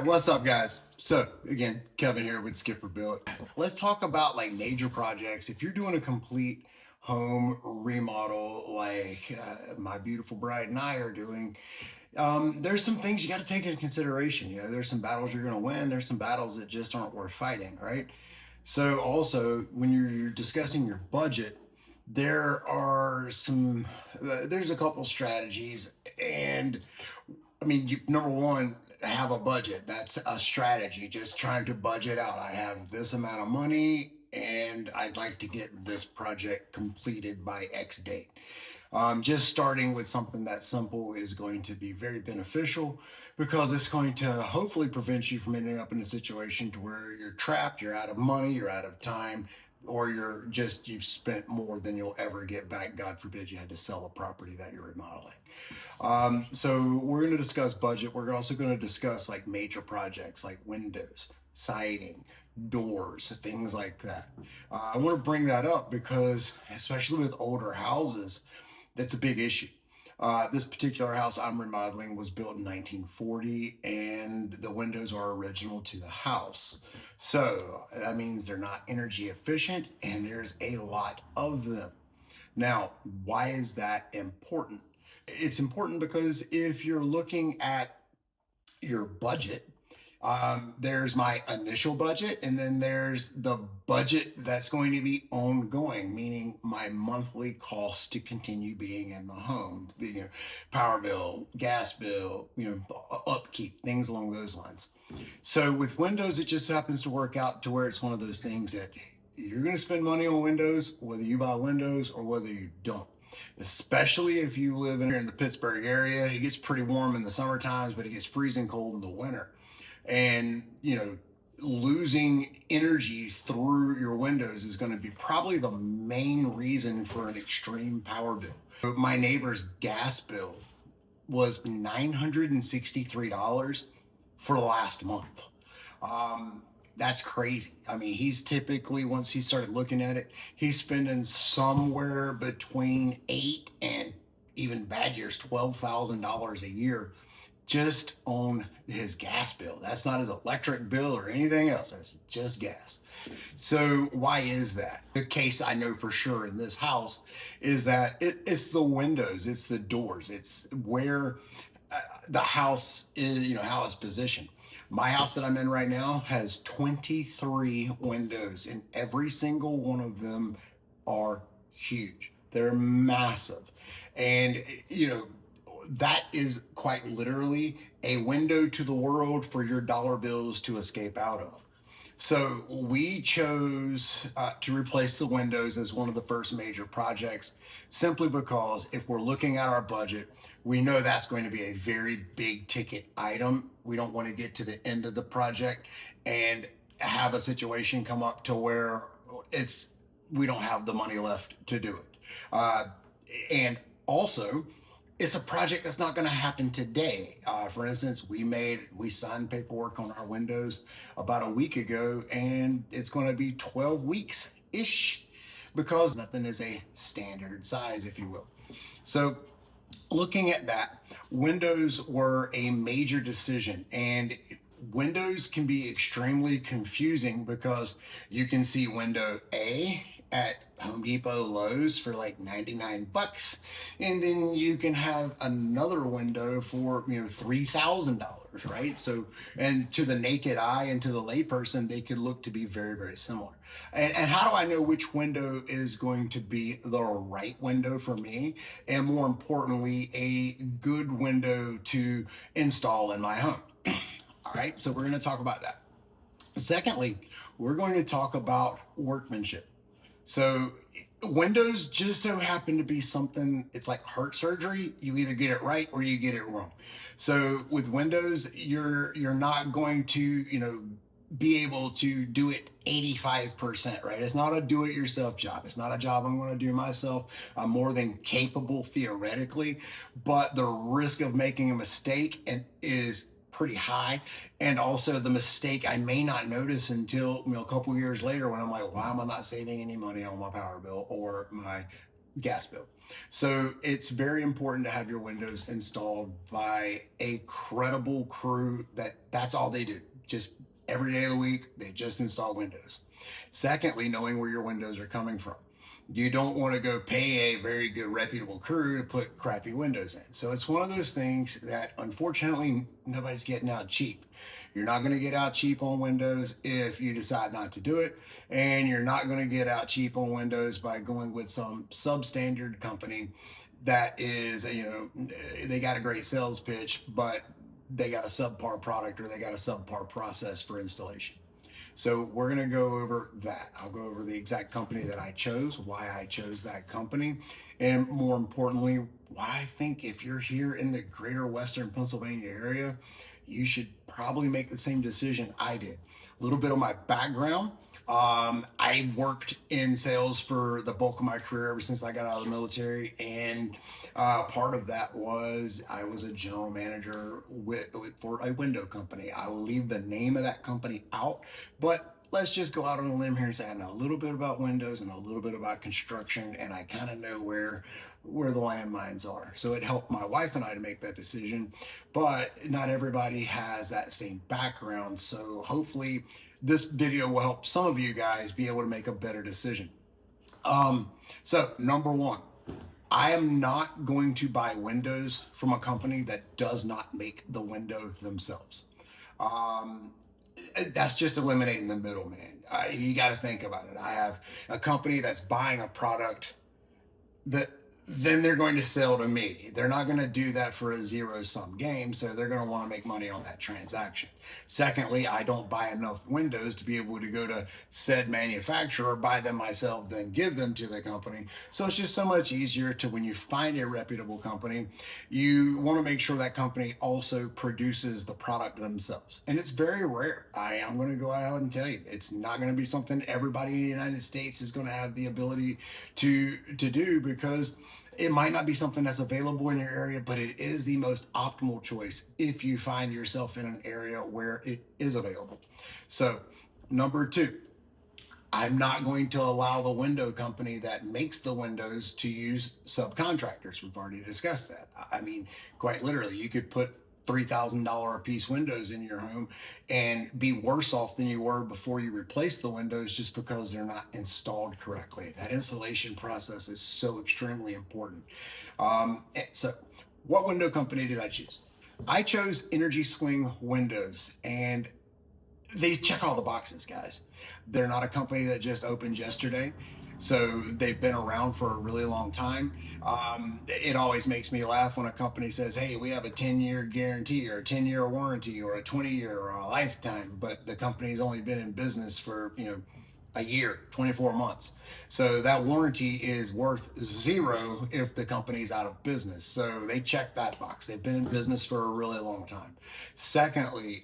right, what's up, guys? So again, Kevin here with Skipper Built. Let's talk about like major projects. If you're doing a complete home remodel, like my beautiful bride and I are doing, there's some things you got to take into consideration. You know, there's some battles you're going to win. There's some battles that just aren't worth fighting, right? So also, when you're discussing your budget, there are some, there's a couple strategies, and I mean, number one, have a budget. That's a strategy. Just trying to budget out. I have this amount of money and I'd like to get this project completed by X date. Just starting with something that simple is going to be very beneficial because it's going to hopefully prevent you from ending up in a situation to where you're trapped, you're out of money, you're out of time, or you've spent more than you'll ever get back. God forbid you had to sell a property that you're remodeling. So we're going to discuss budget. We're also going to discuss like major projects like windows, siding, doors, things like that. I want to bring that up because especially with older houses, that's a big issue. This particular house I'm remodeling was built in 1940 and the windows are original to the house. So that means they're not energy efficient and there's a lot of them. Now, why is that important? It's important because if you're looking at your budget, there's my initial budget, and then there's the budget that's going to be ongoing, meaning my monthly cost to continue being in the home, power bill, gas bill, upkeep, things along those lines. So with windows, it just happens to work out to where it's one of those things that you're going to spend money on windows, whether you buy windows or whether you don't. Especially if you live in the Pittsburgh area, it gets pretty warm in the summer times, but it gets freezing cold in the winter. And, losing energy through your windows is going to be probably the main reason for an extreme power bill. My neighbor's gas bill was $963 for the last month. That's crazy. I mean, he's typically, once he started looking at it, he's spending somewhere between $8,000 and even bad years, $12,000 a year just on his gas bill. That's not his electric bill or anything else. That's just gas. So why is that? The case I know for sure in this house is that it's the windows, it's the doors, it's where the house is, how it's positioned. My house that I'm in right now has 23 windows, and every single one of them are huge. They're massive. And, that is quite literally a window to the world for your dollar bills to escape out of. So we chose to replace the windows as one of the first major projects, simply because if we're looking at our budget, we know that's going to be a very big ticket item. We don't want to get to the end of the project and have a situation come up to where we don't have the money left to do it. And also, it's a project that's not going to happen today. For instance, we signed paperwork on our windows about a week ago, and it's going to be 12 weeks-ish because nothing is a standard size, if you will. So looking at that, windows were a major decision, and windows can be extremely confusing because you can see window A at Home Depot, Lowe's for like 99 bucks. And then you can have another window for, $3,000, right? So, and to the naked eye and to the layperson, they could look to be very, very similar. And how do I know which window is going to be the right window for me? And more importantly, a good window to install in my home. All right, so we're going to talk about that. Secondly, we're going to talk about workmanship. So windows just so happen to be something, it's like heart surgery. You either get it right or you get it wrong. So with windows, you're not going to, be able to do it 85%, right? It's not a do-it-yourself job. It's not a job I'm going to do myself. I'm more than capable theoretically, but the risk of making a mistake is pretty high. And also the mistake I may not notice until a couple years later when I'm like, why am I not saving any money on my power bill or my gas bill. So it's very important to have your windows installed by a credible crew that's all they do. Just every day of the week, they just install windows. Secondly, knowing where your windows are coming from. You don't want to go pay a very good reputable crew to put crappy windows in. So it's one of those things that unfortunately nobody's getting out cheap. You're not going to get out cheap on windows if you decide not to do it, and you're not going to get out cheap on windows by going with some substandard company that is, they got a great sales pitch, but they got a subpar product or they got a subpar process for installation. So we're going to go over that. I'll go over the exact company that I chose, why I chose that company, and more importantly, why I think if you're here in the greater Western Pennsylvania area, you should probably make the same decision I did. A little bit of my background. I worked in sales for the bulk of my career ever since I got out of the military, and part of that was I was a general manager for a window company. I will leave the name of that company out, but let's just go out on a limb here and say I know a little bit about windows and a little bit about construction, and I kind of know where the landmines are. So it helped my wife and I to make that decision, but not everybody has that same background. So hopefully this video will help some of you guys be able to make a better decision. So number one, I am not going to buy windows from a company that does not make the window themselves. That's just eliminating the middleman. You got to think about it. I have a company that's buying a product that then they're going to sell to me. They're not going to do that for a zero-sum game, so they're going to want to make money on that transaction. Secondly, I don't buy enough windows to be able to go to said manufacturer, buy them myself, then give them to the company. So it's just so much easier to, when you find a reputable company, you want to make sure that company also produces the product themselves. And it's very rare. I'm going to go out and tell you, it's not going to be something everybody in the United States is going to have the ability to do, because it might not be something that's available in your area, but it is the most optimal choice if you find yourself in an area where it is available. So number two, I'm not going to allow the window company that makes the windows to use subcontractors. We've already discussed that. I mean, quite literally, you could put $3,000 a piece windows in your home and be worse off than you were before you replaced the windows just because they're not installed correctly. That installation process is so extremely important. So what window company did I choose? I chose Energy Swing Windows, and they check all the boxes, guys. They're not a company that just opened yesterday. So they've been around for a really long time. It always makes me laugh when a company says, hey, we have a 10-year guarantee or a 10-year warranty or a 20-year or a lifetime, but the company's only been in business for, a year, 24 months. So that warranty is worth zero if the company's out of business. So they check that box. They've been in business for a really long time. Secondly,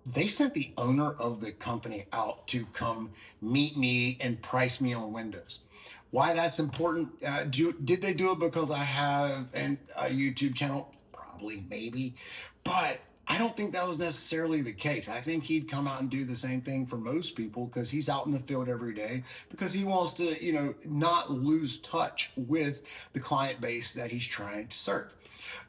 they sent the owner of the company out to come meet me and price me on windows. Why that's important? Did they do it because I have a YouTube channel? Probably, maybe. But I don't think that was necessarily the case. I think he'd come out and do the same thing for most people because he's out in the field every day, because he wants to, not lose touch with the client base that he's trying to serve.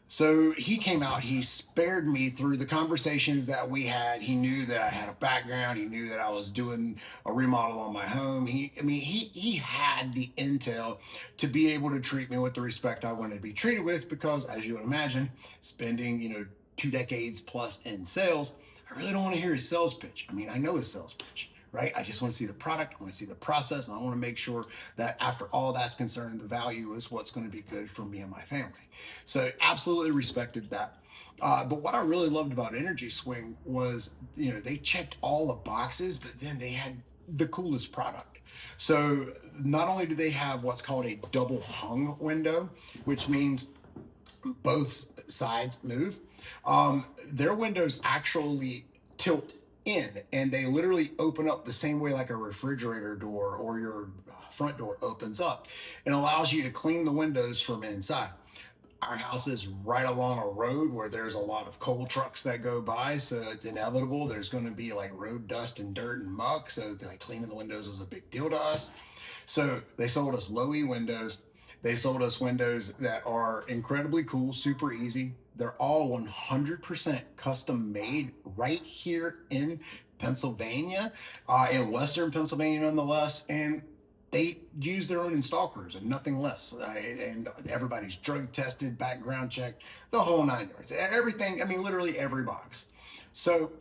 So he came out, he spared me through the conversations that we had. He knew that I had a background. He knew that I was doing a remodel on my home. He had the intel to be able to treat me with the respect I wanted to be treated with, because as you would imagine, spending, 2 decades plus in sales, I really don't want to hear his sales pitch. I know his sales pitch, right? I just want to see the product, I want to see the process, and I want to make sure that after all that's concerned, the value is what's going to be good for me and my family. So absolutely respected that. But what I really loved about Energy Swing was, they checked all the boxes, but then they had the coolest product. So not only do they have what's called a double hung window, which means both sides move, their windows actually tilt in, and they literally open up the same way like a refrigerator door or your front door opens up, and allows you to clean the windows from inside. Our house is right along a road where there's a lot of coal trucks that go by, so it's inevitable there's going to be like road dust and dirt and muck, so cleaning the windows was a big deal to us. So they sold us low-E windows. They sold us windows that are incredibly cool, super easy. They're all 100% custom made right here in Pennsylvania, in Western Pennsylvania, nonetheless. And they use their own install crews and nothing less. And everybody's drug tested, background checked, the whole nine yards. Everything, I mean, literally every box. So,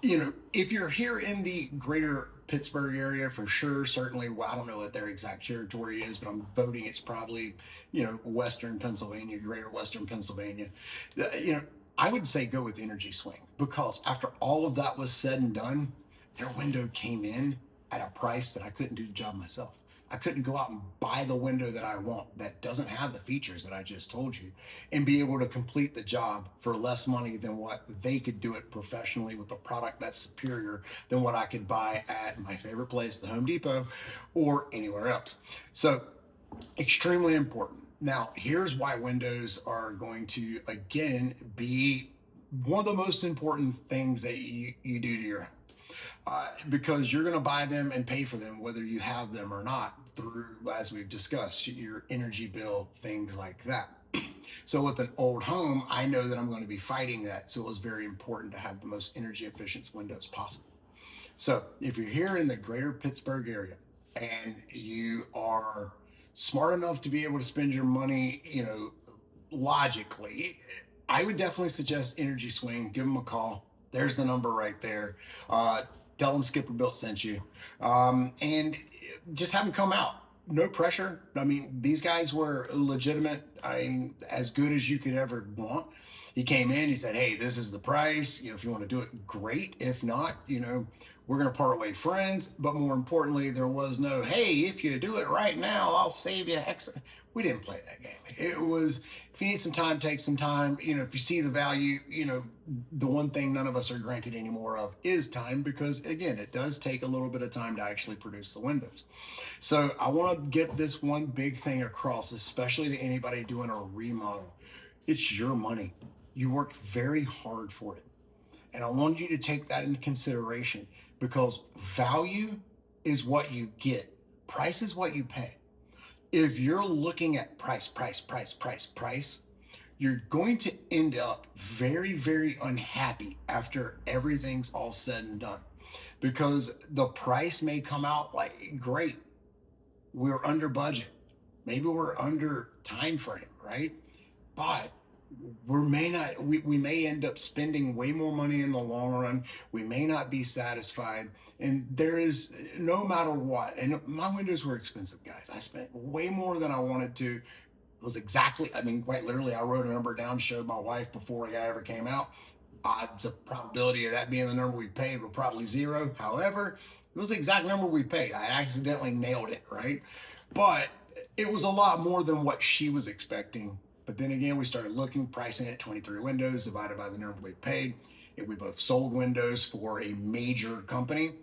if you're here in the greater Pittsburgh area, for sure, certainly, well, I don't know what their exact territory is, but I'm voting it's probably, Western Pennsylvania, greater Western Pennsylvania. I would say go with Energy Swing, because after all of that was said and done, their window came in at a price that I couldn't do the job myself. I couldn't go out and buy the window that I want that doesn't have the features that I just told you and be able to complete the job for less money than what they could do it professionally with a product that's superior than what I could buy at my favorite place, the Home Depot, or anywhere else. So, extremely important. Now, here's why windows are going to, again, be one of the most important things that you do to your home. Because you're going to buy them and pay for them whether you have them or not through, as we've discussed, your energy bill, things like that. So with an old home, I know that I'm going to be fighting that. So it was very important to have the most energy efficient windows possible. So if you're here in the greater Pittsburgh area and you are smart enough to be able to spend your money, logically, I would definitely suggest Energy Swing. Give them a call. There's the number right there. Tell them Skipper Built sent you, and just have them come out. No pressure. I mean, these guys were legitimate. I mean, as good as you could ever want. He came in. He said, "Hey, this is the price. If you want to do it, great. If not, we're going to part way friends." But more importantly, there was no, "Hey, if you do it right now, I'll save you X." We didn't play that game. It was, if you need some time, take some time. If you see the value, the one thing none of us are granted any more of is time, because again, it does take a little bit of time to actually produce the windows. So I want to get this one big thing across, especially to anybody doing a remodel. It's your money. You worked very hard for it. And I want you to take that into consideration, because value is what you get. Price is what you pay. If you're looking at price, you're going to end up very, very unhappy after everything's all said and done, because the price may come out like, great, we're under budget. Maybe we're under time frame, right? But we may end up spending way more money in the long run. We may not be satisfied. And there is, no matter what, and my windows were expensive, guys. I spent way more than I wanted to. It was exactly, quite literally, I wrote a number down, showed my wife before the guy ever came out. Odds of probability of that being the number we paid were probably 0. However, it was the exact number we paid. I accidentally nailed it, right? But it was a lot more than what she was expecting. But then again, we started looking, pricing it, 23 windows divided by the number we paid. If we both sold windows for a major company,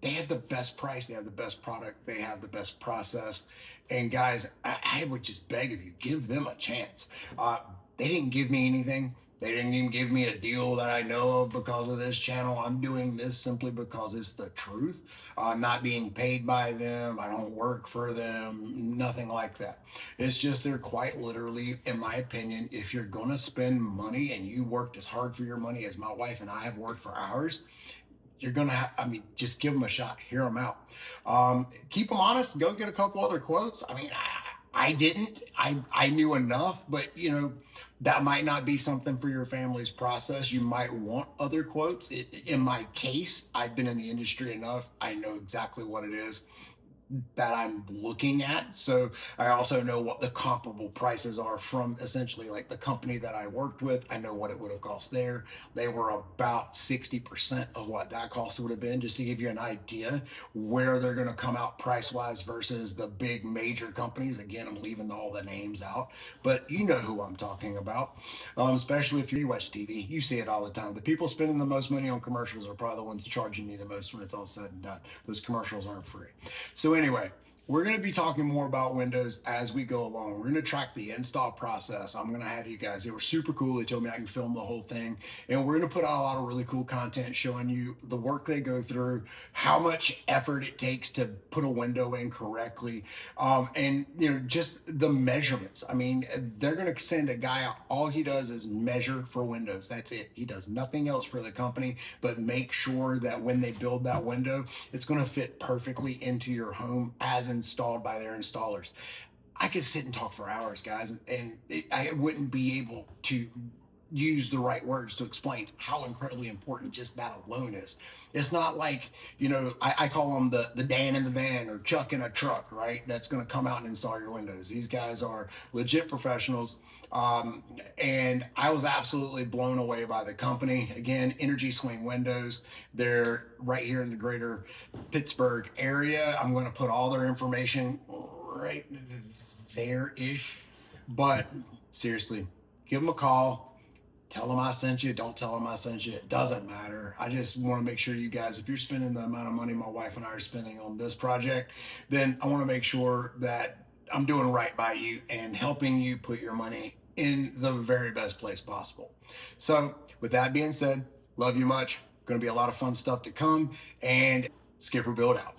they had the best price, they have the best product, they have the best process. And guys, I would just beg of you, give them a chance. They didn't give me anything. They didn't even give me a deal that I know of because of this channel. I'm doing this simply because it's the truth. I'm not being paid by them. I don't work for them, nothing like that. It's just they're quite literally, in my opinion, if you're going to spend money and you worked as hard for your money as my wife and I have worked for ours, you're going to have, just give them a shot, hear them out. Keep them honest, go get a couple other quotes. I didn't, I knew enough, but that might not be something for your family's process. You might want other quotes. In my case, I've been in the industry enough. I know exactly what it is that I'm looking at. So I also know what the comparable prices are from essentially like the company that I worked with. I know what it would have cost there. They were about 60% of what that cost would have been, just to give you an idea where they're going to come out price wise versus the big major companies. Again, I'm leaving all the names out, but you know who I'm talking about. Especially if you watch TV, you see it all the time. The people spending the most money on commercials are probably the ones charging you the most when it's all said and done. Those commercials aren't free. So anyway, We're going to be talking more about Windows as we go along. We're going to track the install process. I'm going to have you guys, they were super cool. They told me I can film the whole thing. And we're going to put out a lot of really cool content showing you the work they go through, how much effort it takes to put a window in correctly, and just the measurements. I mean, they're going to send a guy out. All he does is measure for windows. That's it. He does nothing else for the company but make sure that when they build that window, it's going to fit perfectly into your home as installed by their installers. I could sit and talk for hours, guys, and I wouldn't be able to use the right words to explain how incredibly important just that alone is. It's not like, I call them the Dan in the van or Chuck in a truck, right? That's going to come out and install your windows. These guys are legit professionals. And I was absolutely blown away by the company. Again, Energy Swing Windows. They're right here in the greater Pittsburgh area. I'm going to put all their information right there-ish. But seriously, give them a call. Tell them I sent you. Don't tell them I sent you. It doesn't matter. I just want to make sure you guys, if you're spending the amount of money my wife and I are spending on this project, then I want to make sure that I'm doing right by you and helping you put your money in the very best place possible. So with that being said, love you much. Going to be a lot of fun stuff to come, and Skipper Build out.